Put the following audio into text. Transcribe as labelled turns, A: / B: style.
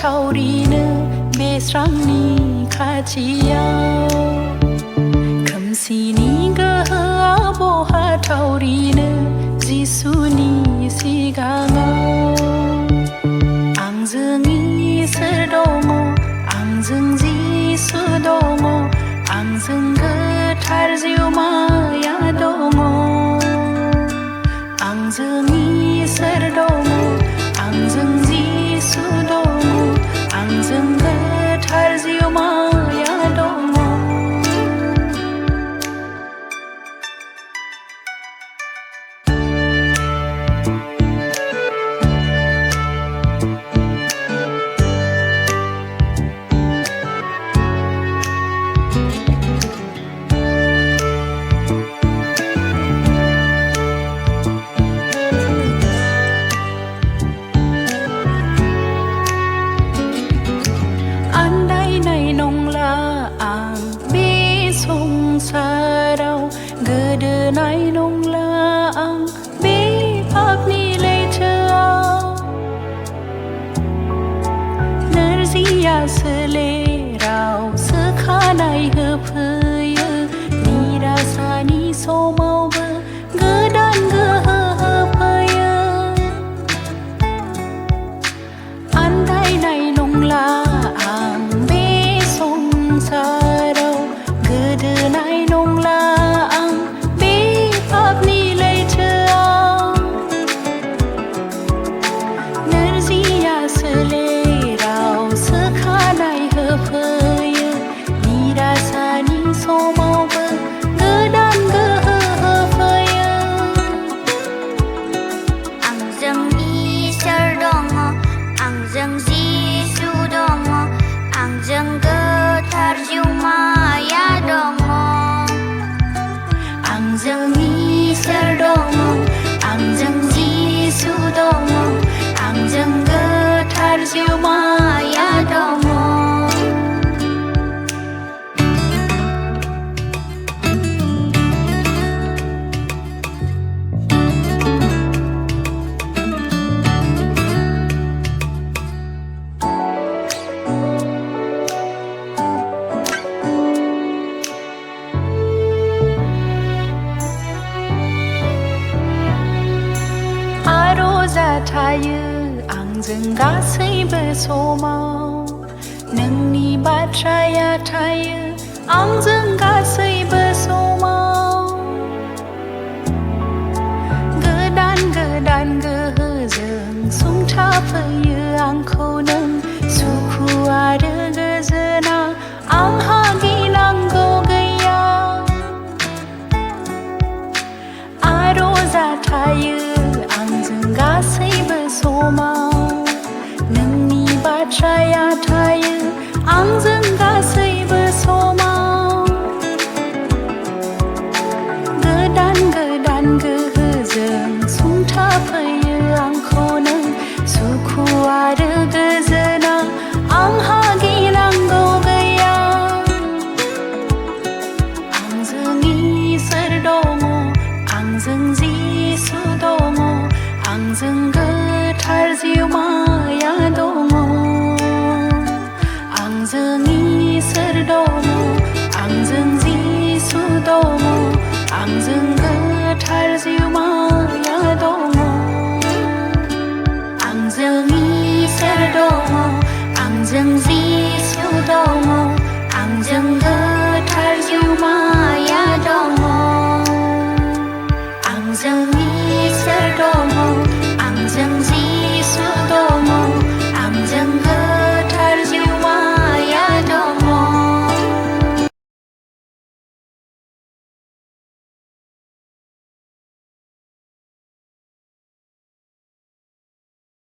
A: 타오르는 베스랑니 가지야 금시니 그하보하 타오르는 지수니 시가가 앙증이 슬동어 앙증 지수동어 앙증 그 탈지우마야 동어 앙증이 슬동어 앙증 지수동어 앙증 그 탈지우마야 동어 sarau gedenai nong laang be phap ni lei chao nersia sele rao se khanai he phye ni ra sa ni so mau be gedan ge he phye andai nai nong laang be song sarau gedenai nong laang be phap ni lei chao nersia sele rao se khanai he phye ni ra sa ni so mau be gedan ge he phye
B: ang jang i sar dong ang jang ji su dong ang jang ge tar jiu ma ya dong
A: ang jang i sar dong ang jang ji su dong ang jang ge tar jiu ma ya dong थायो आंजों गासैबो समाव नोंनि बाथ्राया थायो आंजों गासैबो समाव गोदान गोदान गोहोजों सुंथाफैयो आंखौ नों सुखु आरो गोजोना आंहा गिनांगौ गैया आर'जा थायो आंजों गासैबो समाव नोंनि बाथ्राया थायो आंजों गासैबो समाव गोदान गोदान गोहोजों सुंथाफैयो आंखौ नों सुखु आरो गोजोना आंहा गिनांगौ गैया आंजों इसोर दङ आंजों जिसु दङ आंजों गोथार जिउमाया दङ आंजों इसोर दङ आंजों जिसु दङ आंजों गोथार जिउमाया दङ आंजों इसोर दङ आंजों जिसु दङ आंजों गोथार जिउमाया दङ आंजों